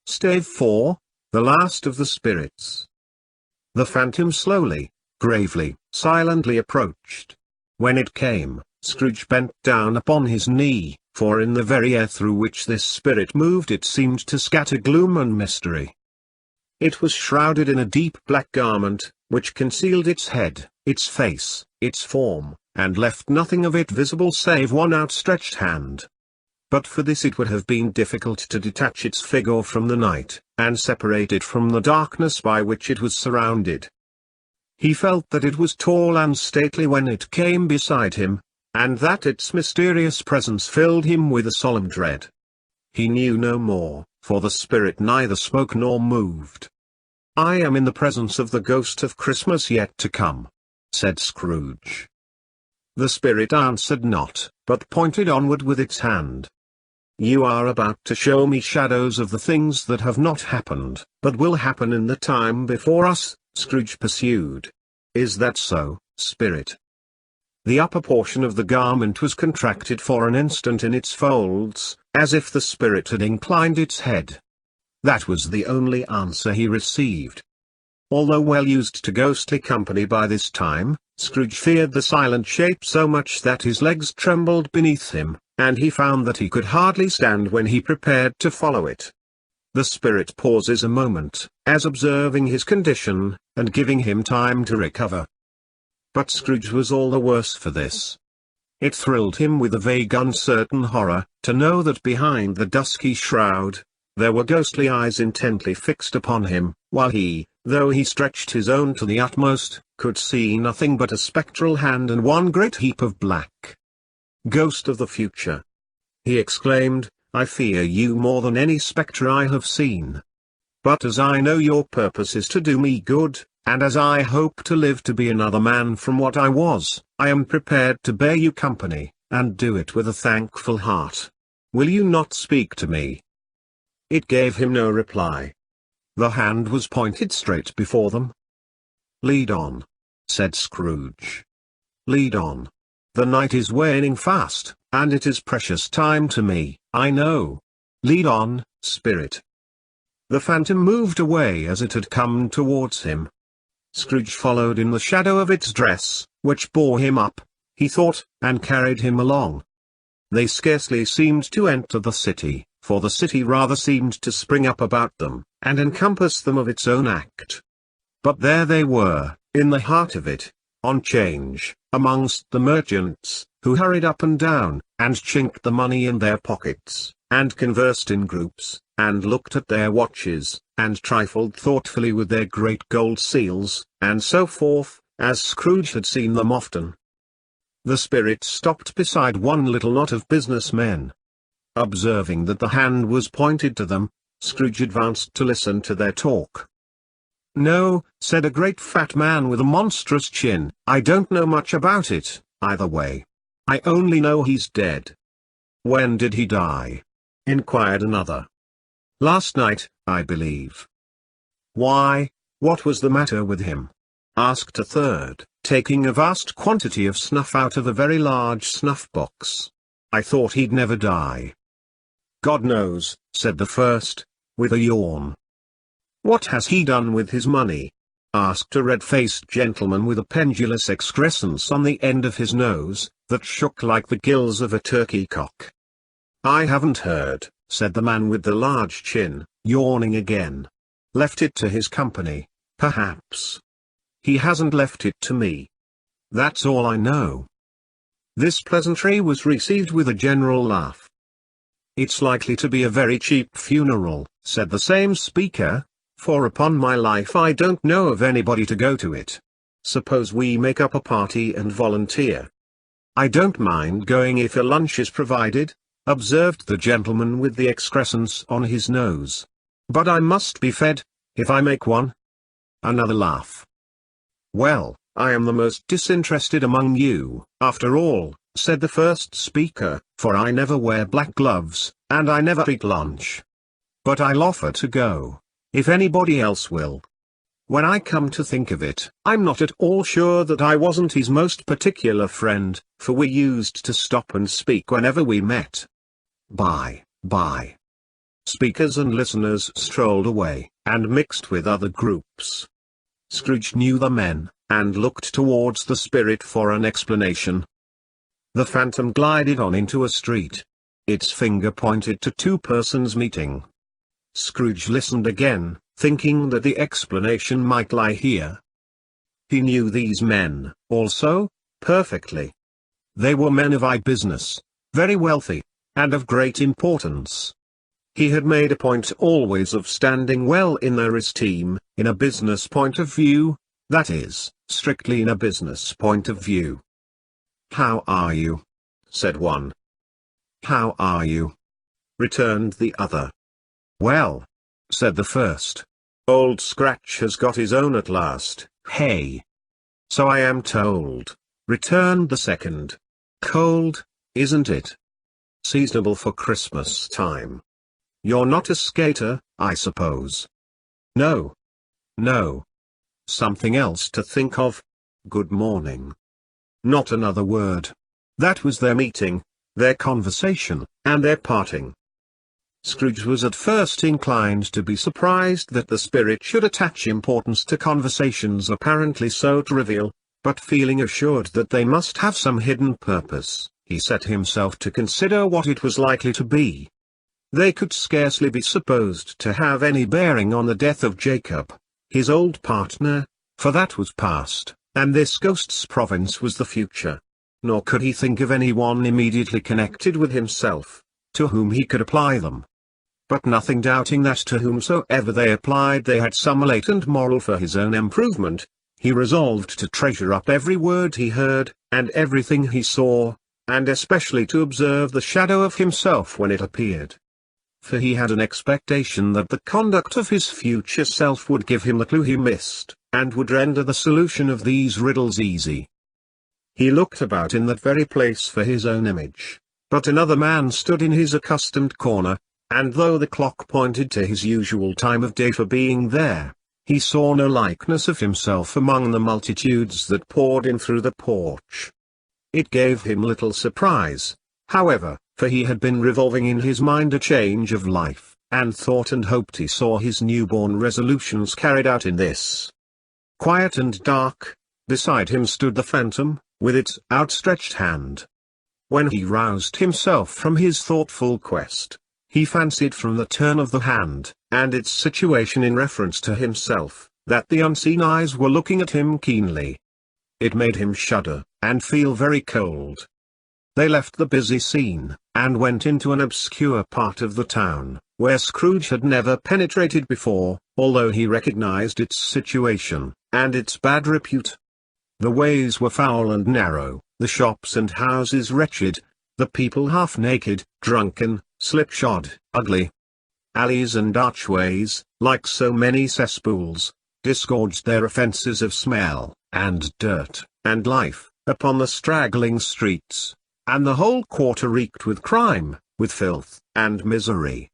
Stave 4, The Last of the Spirits. The phantom slowly, gravely, silently approached. When it came, Scrooge bent down upon his knee, for in the very air through which this spirit moved it seemed to scatter gloom and mystery. It was shrouded in a deep black garment, which concealed its head, its face, its form, and left nothing of it visible save one outstretched hand. But for this it would have been difficult to detach its figure from the night, and separate it from the darkness by which it was surrounded. He felt that it was tall and stately when it came beside him, and that its mysterious presence filled him with a solemn dread. He knew no more, for the spirit neither spoke nor moved. "I am in the presence of the ghost of Christmas yet to come," said Scrooge. The spirit answered not, but pointed onward with its hand. "You are about to show me shadows of the things that have not happened, but will happen in the time before us," Scrooge pursued. "Is that so, spirit?" The upper portion of the garment was contracted for an instant in its folds, as if the spirit had inclined its head. That was the only answer he received. Although well used to ghostly company by this time, Scrooge feared the silent shape so much that his legs trembled beneath him, and he found that he could hardly stand when he prepared to follow it. The spirit pauses a moment, as observing his condition, and giving him time to recover. But Scrooge was all the worse for this. It thrilled him with a vague uncertain horror, to know that behind the dusky shroud, there were ghostly eyes intently fixed upon him, while he, though he stretched his own to the utmost, could see nothing but a spectral hand and one great heap of black. "Ghost of the future," he exclaimed, "I fear you more than any spectre I have seen. But as I know your purpose is to do me good, and as I hope to live to be another man from what I was, I am prepared to bear you company, and do it with a thankful heart. Will you not speak to me?" It gave him no reply. The hand was pointed straight before them. "Lead on," said Scrooge. "Lead on. The night is waning fast, and it is precious time to me, I know. Lead on, spirit." The phantom moved away as it had come towards him. Scrooge followed in the shadow of its dress, which bore him up, he thought, and carried him along. They scarcely seemed to enter the city, for the city rather seemed to spring up about them, and encompass them of its own act. But there they were, in the heart of it, on 'Change, amongst the merchants, who hurried up and down, and chinked the money in their pockets, and conversed in groups, and looked at their watches, and trifled thoughtfully with their great gold seals, and so forth, as Scrooge had seen them often. The spirit stopped beside one little knot of business men. Observing that the hand was pointed to them, Scrooge advanced to listen to their talk. "No," said a great fat man with a monstrous chin, "I don't know much about it, either way. I only know he's dead." "When did he die?" inquired another. "Last night, I believe." "Why, what was the matter with him?" asked a third, taking a vast quantity of snuff out of a very large snuff-box. "I thought he'd never die." "God knows," said the first, with a yawn. "What has he done with his money?" asked a red-faced gentleman with a pendulous excrescence on the end of his nose, that shook like the gills of a turkey-cock. "I haven't heard," said the man with the large chin, yawning again. "Left it to his company, perhaps. He hasn't left it to me. That's all I know." This pleasantry was received with a general laugh. "It's likely to be a very cheap funeral," said the same speaker, "for upon my life I don't know of anybody to go to it. Suppose we make up a party and volunteer?" "I don't mind going if a lunch is provided," observed the gentleman with the excrescence on his nose. "But I must be fed, if I make one." Another laugh. "Well, I am the most disinterested among you, after all," said the first speaker, "for I never wear black gloves, and I never eat lunch. But I'll offer to go, if anybody else will. When I come to think of it, I'm not at all sure that I wasn't his most particular friend, for we used to stop and speak whenever we met. Bye. Speakers and listeners strolled away, and mixed with other groups. Scrooge knew the men, and looked towards the spirit for an explanation. The phantom glided on into a street. Its finger pointed to two persons meeting. Scrooge listened again, thinking that the explanation might lie here. He knew these men, also, perfectly. They were men of high business, very wealthy, and of great importance. He had made a point always of standing well in their esteem, in a business point of view, that is, strictly in a business point of view. "How are you?" said one. "How are you?" returned the other. "Well," said the first. "Old Scratch has got his own at last, hey?" "So I am told," returned the second. "Cold, isn't it? Seasonable for Christmas time. You're not a skater, I suppose?" "No. No. Something else to think of. Good morning." Not another word. That was their meeting, their conversation, and their parting. Scrooge was at first inclined to be surprised that the spirit should attach importance to conversations apparently so trivial, but feeling assured that they must have some hidden purpose, he set himself to consider what it was likely to be. They could scarcely be supposed to have any bearing on the death of Jacob, his old partner, for that was past, and this ghost's province was the future. Nor could he think of anyone immediately connected with himself, to whom he could apply them. But nothing doubting that to whomsoever they applied they had some latent moral for his own improvement, he resolved to treasure up every word he heard, and everything he saw, and especially to observe the shadow of himself when it appeared. For he had an expectation that the conduct of his future self would give him the clue he missed, and would render the solution of these riddles easy. He looked about in that very place for his own image, but another man stood in his accustomed corner, and though the clock pointed to his usual time of day for being there, he saw no likeness of himself among the multitudes that poured in through the porch. It gave him little surprise, however, for he had been revolving in his mind a change of life, and thought and hoped he saw his newborn resolutions carried out in this. Quiet and dark, beside him stood the phantom, with its outstretched hand. When he roused himself from his thoughtful quest, he fancied from the turn of the hand, and its situation in reference to himself, that the unseen eyes were looking at him keenly. It made him shudder, and feel very cold. They left the busy scene, and went into an obscure part of the town, where Scrooge had never penetrated before, although he recognized its situation, and its bad repute. The ways were foul and narrow, the shops and houses wretched, the people half naked, drunken, slipshod, ugly. Alleys and archways, like so many cesspools, disgorged their offences of smell, and dirt, and life, upon the straggling streets, and the whole quarter reeked with crime, with filth, and misery.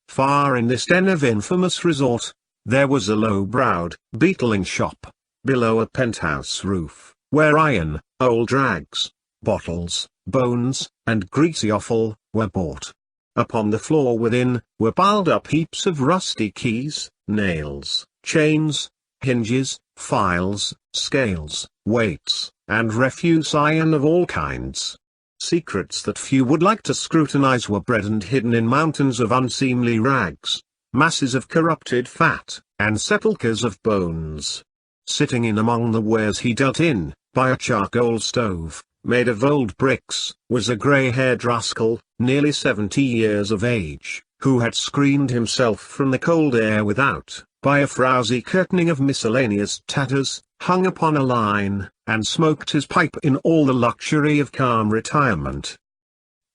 Far in this den of infamous resort, there was a low-browed, beetling shop, below a penthouse roof, where iron, old rags, bottles, bones, and greasy offal, were bought. Upon the floor within, were piled up heaps of rusty keys, nails, chains, hinges, files, scales, weights, and refuse iron of all kinds. Secrets that few would like to scrutinize were bred and hidden in mountains of unseemly rags, masses of corrupted fat, and sepulchres of bones. Sitting in among the wares he dealt in, by a charcoal stove, made of old bricks, was a grey-haired rascal, nearly 70 years of age, who had screened himself from the cold air without, by a frowsy curtaining of miscellaneous tatters, hung upon a line, and smoked his pipe in all the luxury of calm retirement.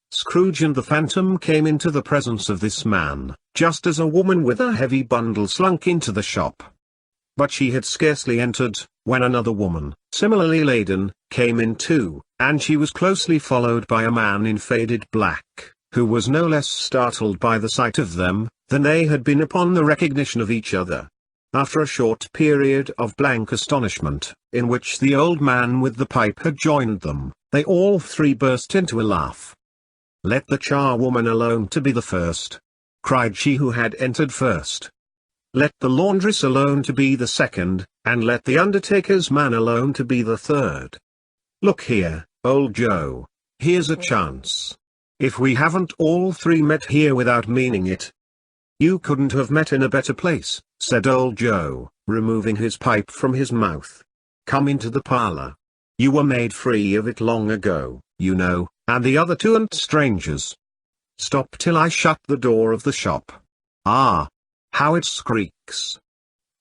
Scrooge and the phantom came into the presence of this man, just as a woman with a heavy bundle slunk into the shop. But she had scarcely entered, when another woman, similarly laden, came in too, and she was closely followed by a man in faded black, who was no less startled by the sight of them, than they had been upon the recognition of each other. After a short period of blank astonishment, in which the old man with the pipe had joined them, they all three burst into a laugh. "Let the charwoman alone to be the first," cried she who had entered first. Let the laundress alone to be the second, and let the undertaker's man alone to be the third. Look here, old Joe, here's a chance. If we haven't all three met here without meaning it. You couldn't have met in a better place, said old Joe, removing his pipe from his mouth. Come into the parlour. You were made free of it long ago, you know, and the other two aren't strangers. Stop till I shut the door of the shop. Ah! How it squeaks.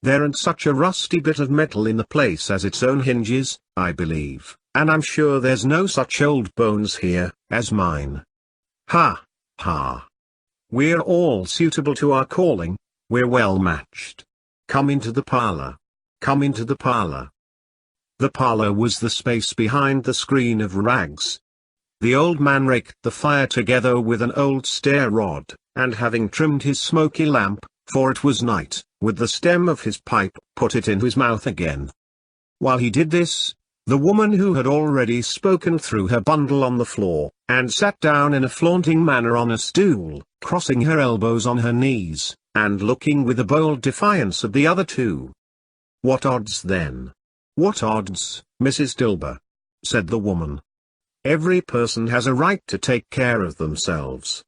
There ain't such a rusty bit of metal in the place as its own hinges, I believe, and I'm sure there's no such old bones here, as mine. Ha! Ha! We're all suitable to our calling, we're well matched. Come into the parlour. Come into the parlour. The parlour was the space behind the screen of rags. The old man raked the fire together with an old stair rod, and having trimmed his smoky lamp, for it was night, with the stem of his pipe, put it in his mouth again. While he did this, the woman who had already spoken threw her bundle on the floor, and sat down in a flaunting manner on a stool, crossing her elbows on her knees, and looking with a bold defiance at the other two. What odds then? What odds, Mrs. Dilber? Said the woman. Every person has a right to take care of themselves.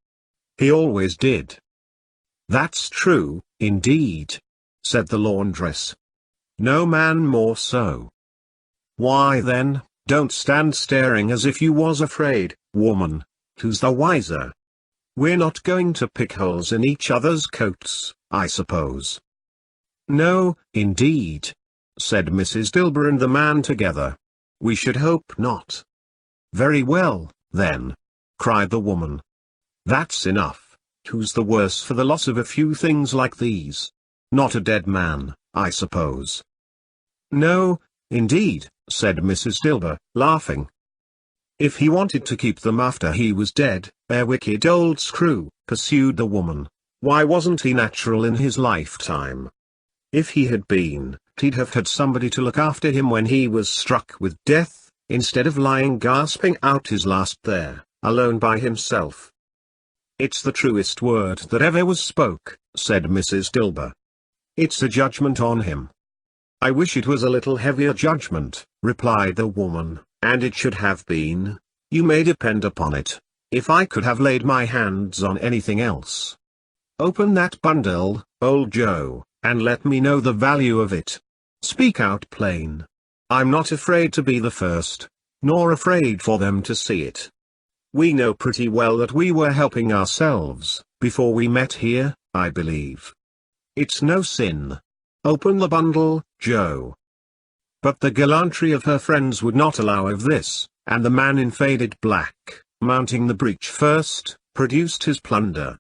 He always did. That's true, indeed, said the laundress. No man more so. Why then, don't stand staring as if you was afraid, woman, who's the wiser? We're not going to pick holes in each other's coats, I suppose. No, indeed, said Mrs. Dilber and the man together. We should hope not. Very well, then, cried the woman. That's enough. Who's the worse for the loss of a few things like these? Not a dead man, I suppose. No, indeed, said Mrs. Dilber, laughing. If he wanted to keep them after he was dead, wicked old screw, pursued the woman, why wasn't he natural in his lifetime? If he had been, he'd have had somebody to look after him when he was struck with death, instead of lying gasping out his last there, alone by himself. It's the truest word that ever was spoke, said Mrs. Dilber. It's a judgment on him. I wish it was a little heavier judgment, replied the woman, and it should have been, you may depend upon it, if I could have laid my hands on anything else. Open that bundle, old Joe, and let me know the value of it. Speak out plain. I'm not afraid to be the first, nor afraid for them to see it. We know pretty well that we were helping ourselves, before we met here, I believe. It's no sin. Open the bundle, Joe. But the gallantry of her friends would not allow of this, and the man in faded black, mounting the breech first, produced his plunder.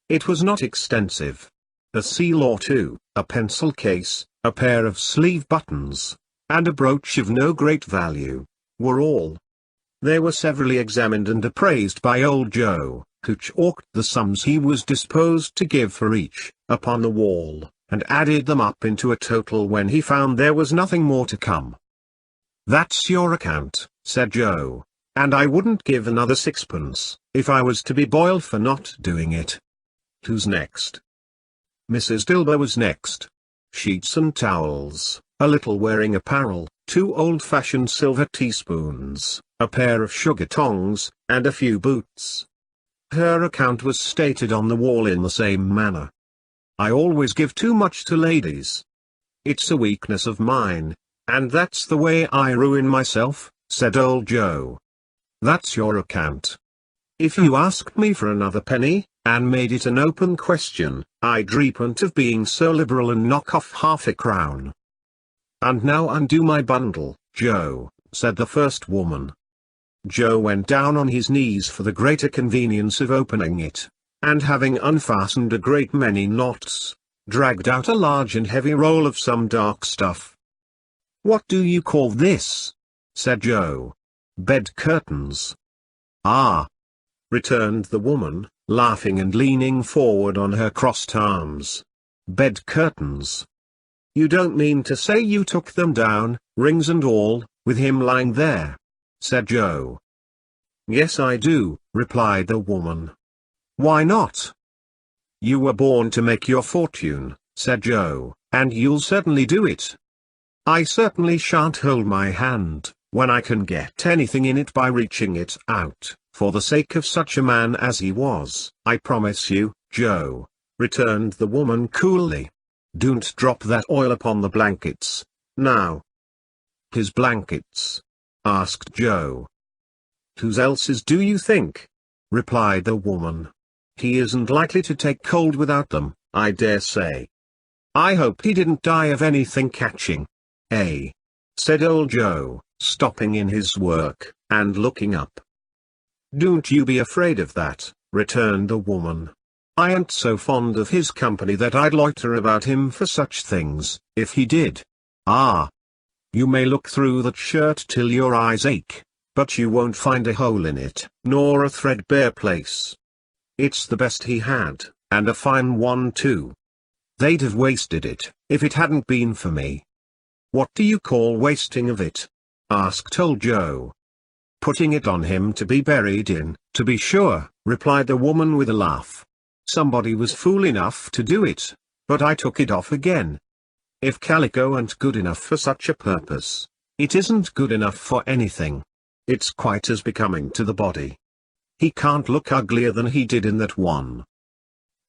It was not extensive. A seal or two, a pencil case, a pair of sleeve buttons, and a brooch of no great value, were all. They were severally examined and appraised by old Joe, who chalked the sums he was disposed to give for each, upon the wall, and added them up into a total when he found there was nothing more to come. That's your account, said Joe, and I wouldn't give another sixpence, if I was to be boiled for not doing it. Who's next? Mrs. Dilber was next. Sheets and towels, a little wearing apparel, 2 old-fashioned silver teaspoons, a pair of sugar tongs, and a few boots. Her account was stated on the wall in the same manner. I always give too much to ladies. It's a weakness of mine, and that's the way I ruin myself, said old Joe. That's your account. If you asked me for another penny, and made it an open question, I'd repent of being so liberal and knock off half a crown. And now undo my bundle, Joe, said the first woman. Joe went down on his knees for the greater convenience of opening it, and having unfastened a great many knots, dragged out a large and heavy roll of some dark stuff. What do you call this? Said Joe. Bed curtains. Ah! Returned the woman, laughing and leaning forward on her crossed arms. Bed curtains. You don't mean to say you took them down, rings and all, with him lying there? Said Joe. Yes I do, replied the woman. Why not? "You were born to make your fortune," said Joe, "and you'll certainly do it." "I certainly shan't hold my hand, when I can get anything in it by reaching it out, for the sake of such a man as he was, I promise you, Joe," returned the woman coolly. "Don't drop that oil upon the blankets, now." "His blankets?" asked Joe. "Whose else's do you think?" replied the woman. "He isn't likely to take cold without them, I dare say. I hope he didn't die of anything catching." "Eh?" said old Joe, stopping in his work, and looking up. "Don't you be afraid of that," returned the woman. "I ain't so fond of his company that I'd loiter about him for such things, if he did. Ah! You may look through that shirt till your eyes ache, but you won't find a hole in it, nor a threadbare place. It's the best he had, and a fine one too. They'd have wasted it, if it hadn't been for me." "What do you call wasting of it?" asked old Joe. "Putting it on him to be buried in, to be sure," replied the woman with a laugh. "Somebody was fool enough to do it, but I took it off again. If calico ain't good enough for such a purpose, it isn't good enough for anything. It's quite as becoming to the body. He can't look uglier than he did in that one."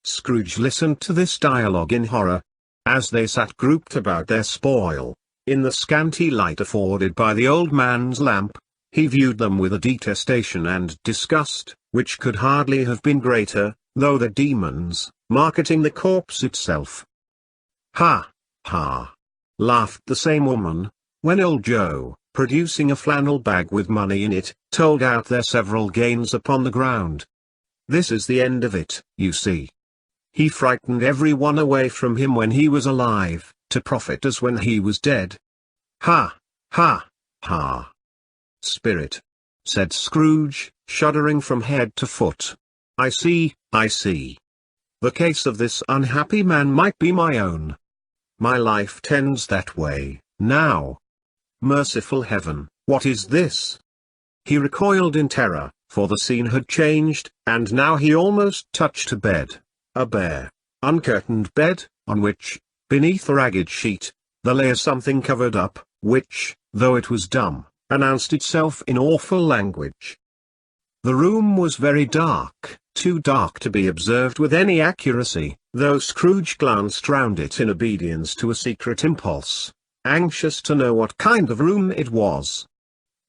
Scrooge listened to this dialogue in horror. As they sat grouped about their spoil, in the scanty light afforded by the old man's lamp, he viewed them with a detestation and disgust, which could hardly have been greater, though the demons, marketing the corpse itself. "Ha! Ha!" laughed the same woman, when old Joe, producing a flannel bag with money in it, told out their several gains upon the ground. "This is the end of it, you see. He frightened every one away from him when he was alive, to profit us when he was dead. Ha! Ha! Ha!" "Spirit," said Scrooge, shuddering from head to foot. I see. The case of this unhappy man might be my own. My life tends that way, now. Merciful heaven, what is this?" He recoiled in terror, for the scene had changed, and now he almost touched a bed, a bare, uncurtained bed, on which, beneath a ragged sheet, there lay something covered up, which, though it was dumb, announced itself in awful language. The room was very dark, too dark to be observed with any accuracy, though Scrooge glanced round it in obedience to a secret impulse, anxious to know what kind of room it was.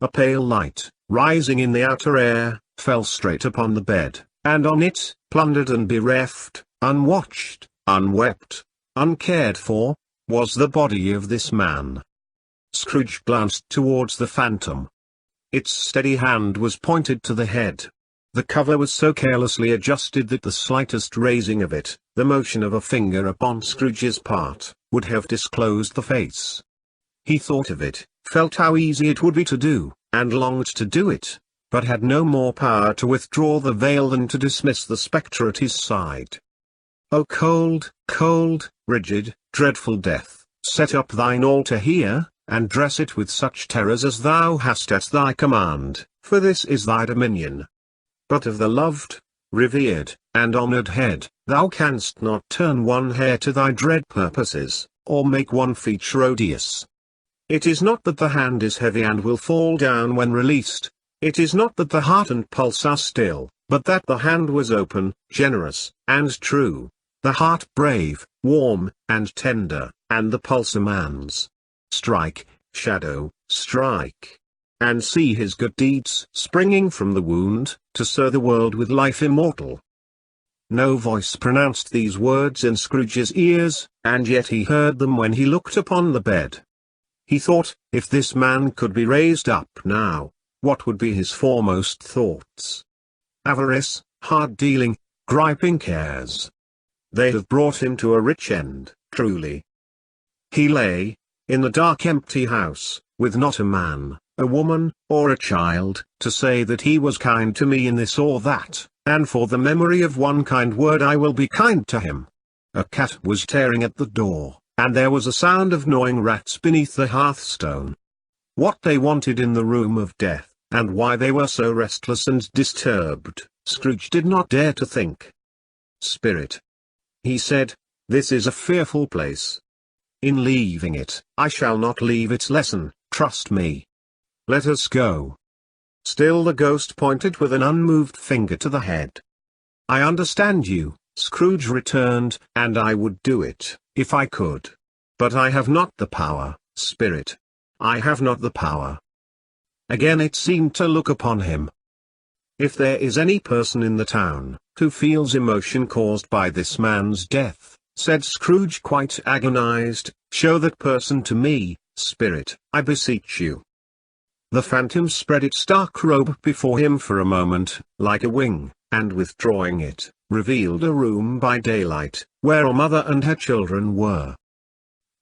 A pale light, rising in the outer air, fell straight upon the bed, and on it, plundered and bereft, unwatched, unwept, uncared for, was the body of this man. Scrooge glanced towards the phantom. Its steady hand was pointed to the head. The cover was so carelessly adjusted that the slightest raising of it, the motion of a finger upon Scrooge's part, would have disclosed the face. He thought of it, felt how easy it would be to do, and longed to do it, but had no more power to withdraw the veil than to dismiss the spectre at his side. "O cold, cold, rigid, dreadful death, set up thine altar here, and dress it with such terrors as thou hast at thy command, for this is thy dominion. But of the loved, revered, and honored head, thou canst not turn one hair to thy dread purposes, or make one feature odious. It is not that the hand is heavy and will fall down when released, it is not that the heart and pulse are still, but that the hand was open, generous, and true, the heart brave, warm, and tender, and the pulse a man's. Strike, shadow, strike, and see his good deeds springing from the wound, to sow the world with life immortal." No voice pronounced these words in Scrooge's ears, and yet he heard them when he looked upon the bed. He thought, if this man could be raised up now, what would be his foremost thoughts? Avarice, hard-dealing, griping cares. They have brought him to a rich end, truly. He lay, in the dark empty house, with not a man, a woman, or a child, to say that he was kind to me in this or that, and for the memory of one kind word I will be kind to him. A cat was tearing at the door, and there was a sound of gnawing rats beneath the hearthstone. What they wanted in the room of death, and why they were so restless and disturbed, Scrooge did not dare to think. "Spirit," He said, "This is a fearful place. In leaving it, I shall not leave its lesson, trust me. Let us go." Still the ghost pointed with an unmoved finger to the head. "I understand you," Scrooge returned, "and I would do it, if I could. But I have not the power, Spirit. I have not the power." Again it seemed to look upon him. "If there is any person in the town, who feels emotion caused by this man's death," said Scrooge quite agonized, "show that person to me, Spirit, I beseech you." The phantom spread its dark robe before him for a moment, like a wing, and withdrawing it, revealed a room by daylight, where a mother and her children were.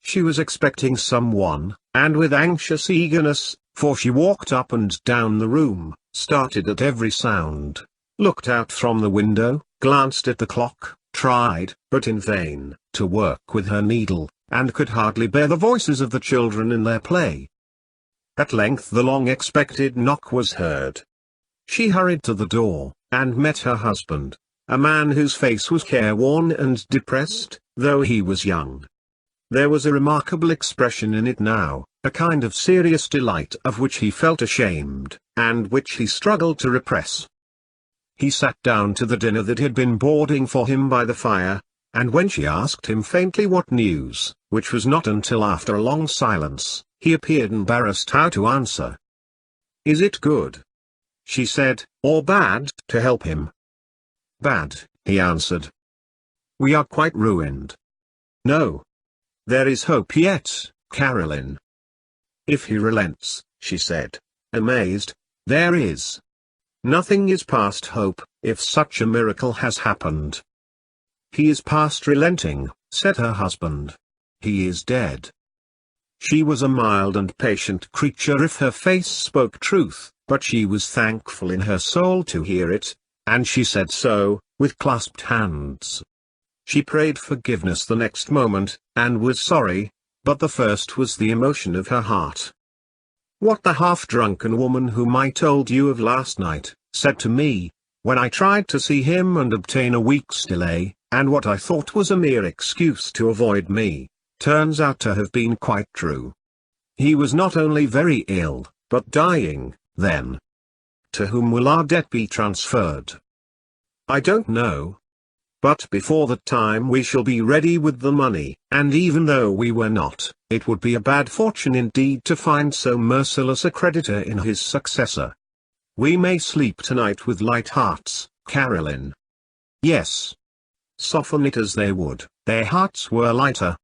She was expecting someone, and with anxious eagerness, for she walked up and down the room, started at every sound, looked out from the window, glanced at the clock, tried, but in vain, to work with her needle, and could hardly bear the voices of the children in their play. At length the long-expected knock was heard. She hurried to the door, and met her husband, a man whose face was careworn and depressed, though he was young. There was a remarkable expression in it now, a kind of serious delight of which he felt ashamed, and which he struggled to repress. He sat down to the dinner that had been boarding for him by the fire, and when she asked him faintly what news, which was not until after a long silence, he appeared embarrassed how to answer. "Is it good," she said, "or bad?" to help him. "Bad," he answered. "We are quite ruined." "No. There is hope yet, Caroline." "If he relents," she said, amazed, "there is. Nothing is past hope, if such a miracle has happened." "He is past relenting," said her husband. "He is dead." She was a mild and patient creature if her face spoke truth, but she was thankful in her soul to hear it, and she said so, with clasped hands. She prayed forgiveness the next moment, and was sorry, but the first was the emotion of her heart. "What the half-drunken woman whom I told you of last night, said to me, when I tried to see him and obtain a week's delay, and what I thought was a mere excuse to avoid me, turns out to have been quite true. He was not only very ill, but dying, then. To whom will our debt be transferred? I don't know. But before that time we shall be ready with the money, and even though we were not, it would be a bad fortune indeed to find so merciless a creditor in his successor. We may sleep tonight with light hearts, Caroline." Yes. Soften it as they would, their hearts were lighter.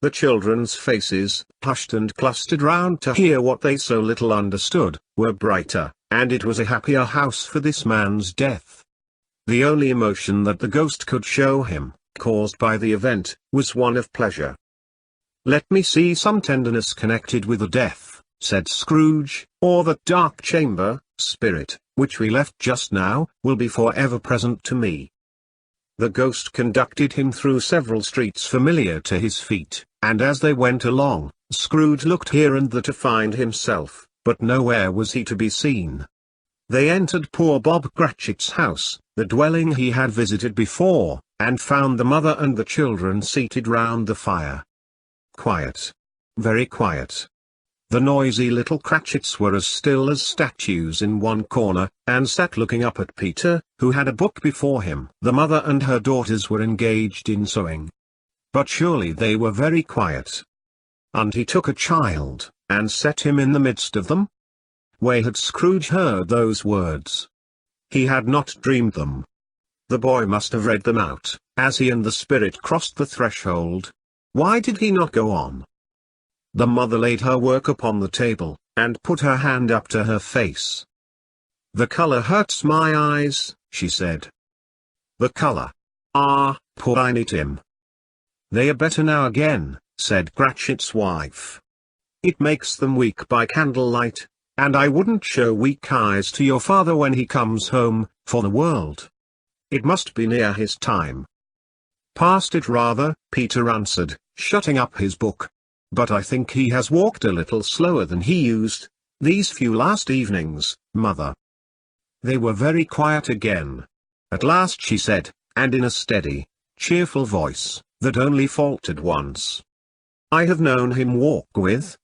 The children's faces, hushed and clustered round to hear what they so little understood, were brighter, and it was a happier house for this man's death. The only emotion that the ghost could show him, caused by the event, was one of pleasure. "Let me see some tenderness connected with the death," said Scrooge, "or that dark chamber, Spirit, which we left just now, will be forever present to me." The ghost conducted him through several streets familiar to his feet, and as they went along, Scrooge looked here and there to find himself, but nowhere was he to be seen. They entered poor Bob Cratchit's house, the dwelling he had visited before, and found the mother and the children seated round the fire. Quiet. Very quiet. The noisy little Cratchits were as still as statues in one corner, and sat looking up at Peter, who had a book before him. The mother and her daughters were engaged in sewing. But surely they were very quiet. And he took a child, and set him in the midst of them? Where had Scrooge heard those words? He had not dreamed them. The boy must have read them out, as he and the spirit crossed the threshold. Why did he not go on? The mother laid her work upon the table, and put her hand up to her face. "The color hurts my eyes," she said. "The color? Ah, poor tiny Tim." "They are better now again," said Cratchit's wife. "It makes them weak by candlelight, and I wouldn't show weak eyes to your father when he comes home, for the world. It must be near his time." "Past it rather," Peter answered, shutting up his book. "But I think he has walked a little slower than he used, these few last evenings, mother." They were very quiet again. At last she said, and in a steady, cheerful voice, that only faltered once. I have known him walk with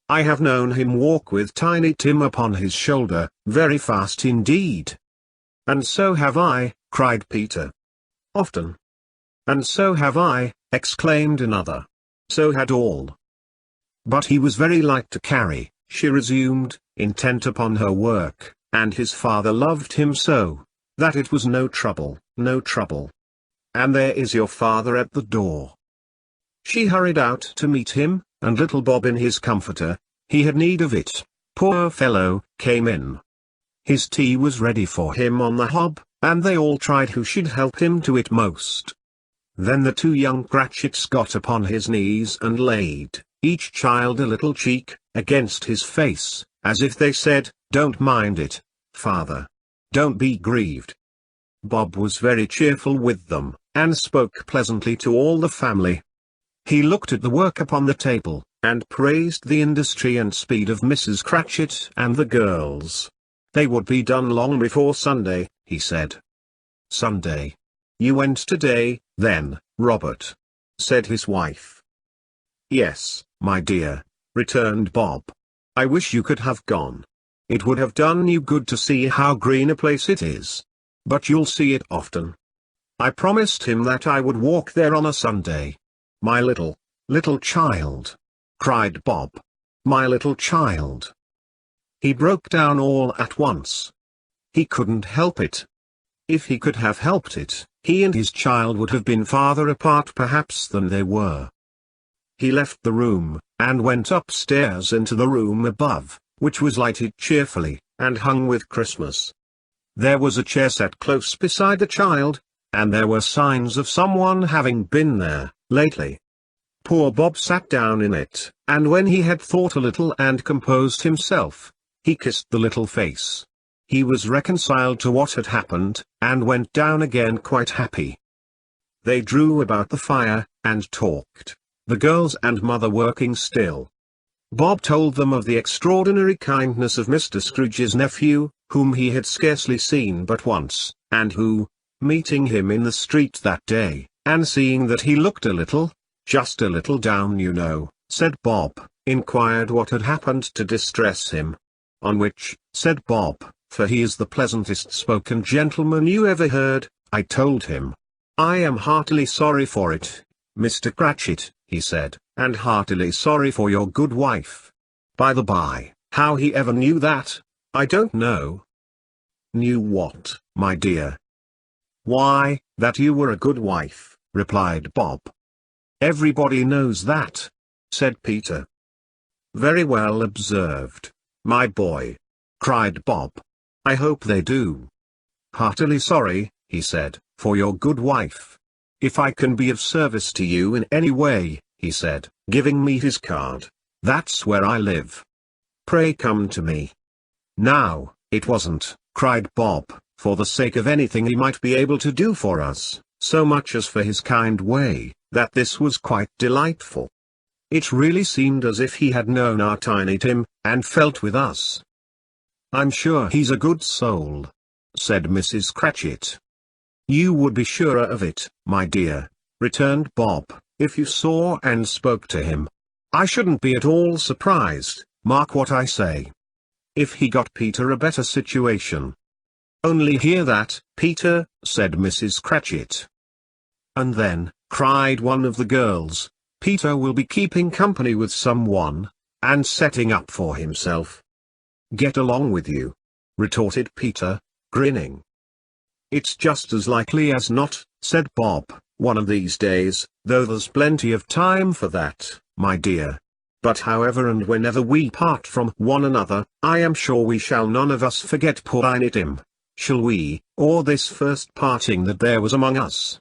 Tiny Tim upon his shoulder, very fast indeed. And so have I, cried Peter. Often. And so have I, exclaimed another. So had all. But he was very light to carry, she resumed, intent upon her work, and his father loved him so, that it was no trouble, no trouble. And there is your father at the door. She hurried out to meet him, and little Bob in his comforter, he had need of it, poor fellow, came in. His tea was ready for him on the hob, and they all tried who should help him to it most. Then the two young Cratchits got upon his knees and laid, each child a little cheek, against his face, as if they said, "Don't mind it, father. Don't be grieved." Bob was very cheerful with them, and spoke pleasantly to all the family. He looked at the work upon the table, and praised the industry and speed of Mrs. Cratchit and the girls. They would be done long before Sunday, he said. Sunday. You went today, then, Robert? Said his wife. Yes, my dear, returned Bob. I wish you could have gone. It would have done you good to see how green a place it is. But you'll see it often. I promised him that I would walk there on a Sunday. My little child, cried Bob. My little child. He broke down all at once. He couldn't help it. If he could have helped it, he and his child would have been farther apart perhaps than they were. He left the room, and went upstairs into the room above, which was lighted cheerfully, and hung with Christmas. There was a chair set close beside the child, and there were signs of someone having been there, lately. Poor Bob sat down in it, and when he had thought a little and composed himself, he kissed the little face. He was reconciled to what had happened, and went down again quite happy. They drew about the fire, and talked, the girls and mother working still. Bob told them of the extraordinary kindness of Mr. Scrooge's nephew, whom he had scarcely seen but once, and who, meeting him in the street that day, and seeing that he looked a little, just a little down you know, said Bob, inquired what had happened to distress him. On which, said Bob, for he is the pleasantest spoken gentleman you ever heard, I told him. I am heartily sorry for it, Mr. Cratchit, he said, and heartily sorry for your good wife. By the by, how he ever knew that, I don't know. Knew what, my dear? Why, that you were a good wife, replied Bob. Everybody knows that, said Peter. Very well observed, my boy, cried Bob. I hope they do. Heartily sorry, he said, for your good wife. If I can be of service to you in any way, he said, giving me his card, that's where I live. Pray come to me. Now, it wasn't, cried Bob, for the sake of anything he might be able to do for us, so much as for his kind way, that this was quite delightful. It really seemed as if he had known our Tiny Tim, and felt with us. I'm sure he's a good soul, said Mrs. Cratchit. You would be surer of it, my dear, returned Bob, if you saw and spoke to him. I shouldn't be at all surprised, mark what I say, if he got Peter a better situation. Only hear that, Peter, said Mrs. Cratchit. And then, cried one of the girls, Peter will be keeping company with someone, and setting up for himself. Get along with you, retorted Peter, grinning. It's just as likely as not, said Bob, one of these days, though there's plenty of time for that, my dear. But however and whenever we part from one another, I am sure we shall none of us forget poor Tiny Tim, shall we, or this first parting that there was among us?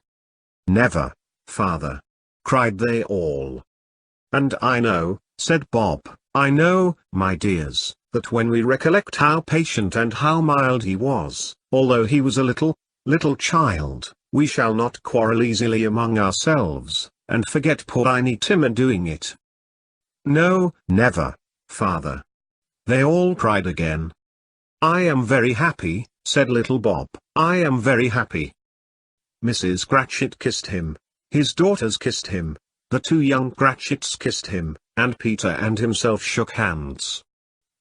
Never, father, cried they all. And I know, said Bob, I know, my dears, that when we recollect how patient and how mild he was, although he was a little child, we shall not quarrel easily among ourselves, and forget poor Tiny Tim in doing it. No, never, father. They all cried again. I am very happy, said little Bob, I am very happy. Mrs. Cratchit kissed him, His daughters kissed him, the two young Cratchits kissed him, and Peter and himself shook hands.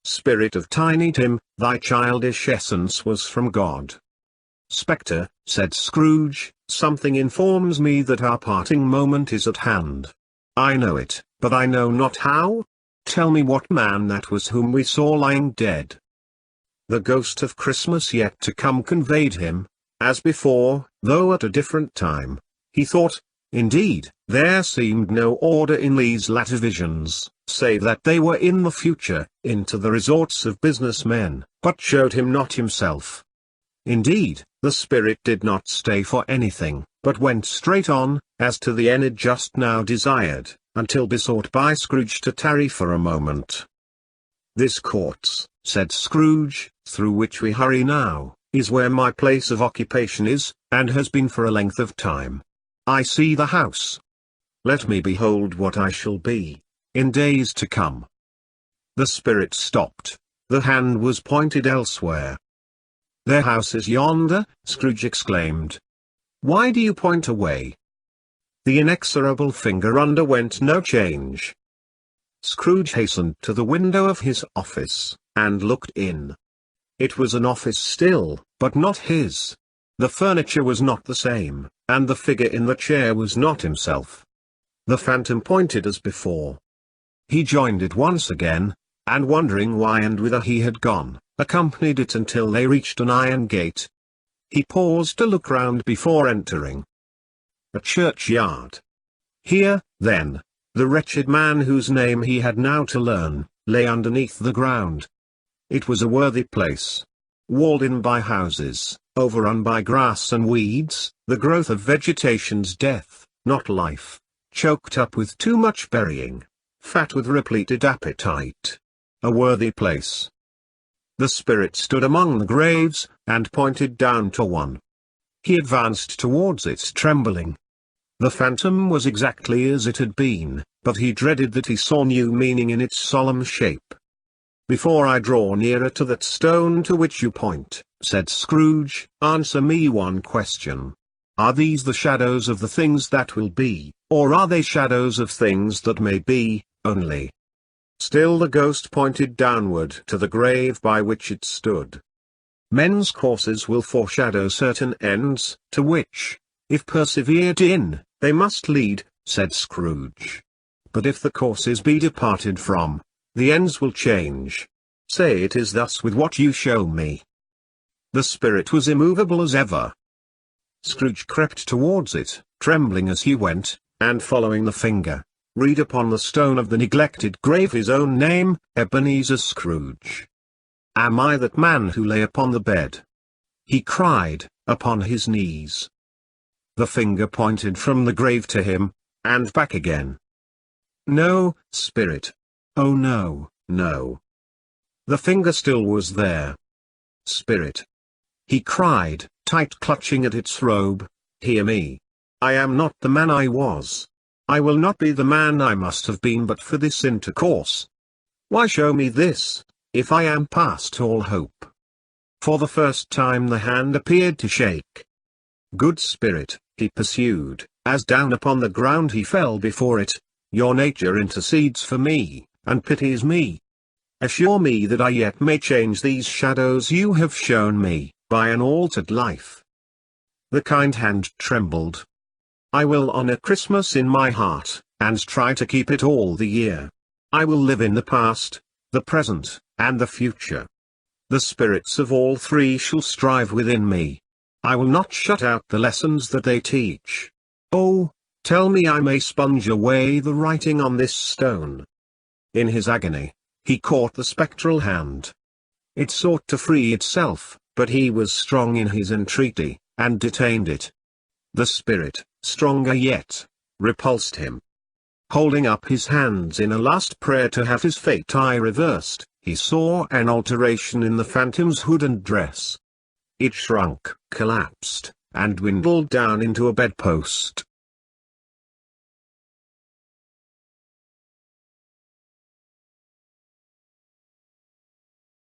Spirit of Tiny Tim, thy childish essence was from God. Spectre, said Scrooge, something informs me that our parting moment is at hand. I know it, but I know not how. Tell me what man that was whom we saw lying dead. The ghost of Christmas yet to come conveyed him, as before, though at a different time. He thought, indeed, there seemed no order in these latter visions, save that they were in the future, into the resorts of business men, but showed him not himself. Indeed, the spirit did not stay for anything, but went straight on, as to the end it just now desired, until besought by Scrooge to tarry for a moment. This courts, said Scrooge, through which we hurry now, is where my place of occupation is, and has been for a length of time. I see the house. Let me behold what I shall be, in days to come. The spirit stopped. The hand was pointed elsewhere. Their house is yonder, Scrooge exclaimed. Why do you point away? The inexorable finger underwent no change. Scrooge hastened to the window of his office, and looked in. It was an office still, but not his. The furniture was not the same, and the figure in the chair was not himself. The phantom pointed as before. He joined it once again, and wondering why and whither he had gone, accompanied it until they reached an iron gate. He paused to look round before entering. A churchyard. Here, then, the wretched man whose name he had now to learn, lay underneath the ground. It was a worthy place. Walled in by houses, overrun by grass and weeds, the growth of vegetation's death, not life, choked up with too much burying, fat with repleted appetite. A worthy place. The spirit stood among the graves, and pointed down to one. He advanced towards it trembling. The phantom was exactly as it had been, but he dreaded that he saw new meaning in its solemn shape. Before I draw nearer to that stone to which you point, said Scrooge, answer me one question. Are these the shadows of the things that will be, or are they shadows of things that may be, only? Still the ghost pointed downward to the grave by which it stood. Men's courses will foreshadow certain ends, to which, if persevered in, they must lead, said Scrooge. But if the courses be departed from, the ends will change. Say it is thus with what you show me. The spirit was immovable as ever. Scrooge crept towards it, trembling as he went, and following the finger, read upon the stone of the neglected grave his own name, Ebenezer Scrooge. Am I that man who lay upon the bed? He cried, upon his knees. The finger pointed from the grave to him, and back again. No, spirit. Oh no, no. The finger still was there. Spirit. He cried, tight clutching at its robe, hear me. I am not the man I was. I will not be the man I must have been but for this intercourse. Why show me this, if I am past all hope? For the first time the hand appeared to shake. Good spirit, he pursued, as down upon the ground he fell before it, your nature intercedes for me, and pities me. Assure me that I yet may change these shadows you have shown me, by an altered life. The kind hand trembled. I will honor Christmas in my heart, and try to keep it all the year. I will live in the past, the present, and the future. The spirits of all three shall strive within me. I will not shut out the lessons that they teach. Oh, tell me I may sponge away the writing on this stone. In his agony, he caught the spectral hand. It sought to free itself, but he was strong in his entreaty, and detained it. The spirit, stronger yet, repulsed him. Holding up his hands in a last prayer to have his fate reversed, he saw an alteration in the phantom's hood and dress. It shrunk, collapsed, and dwindled down into a bedpost.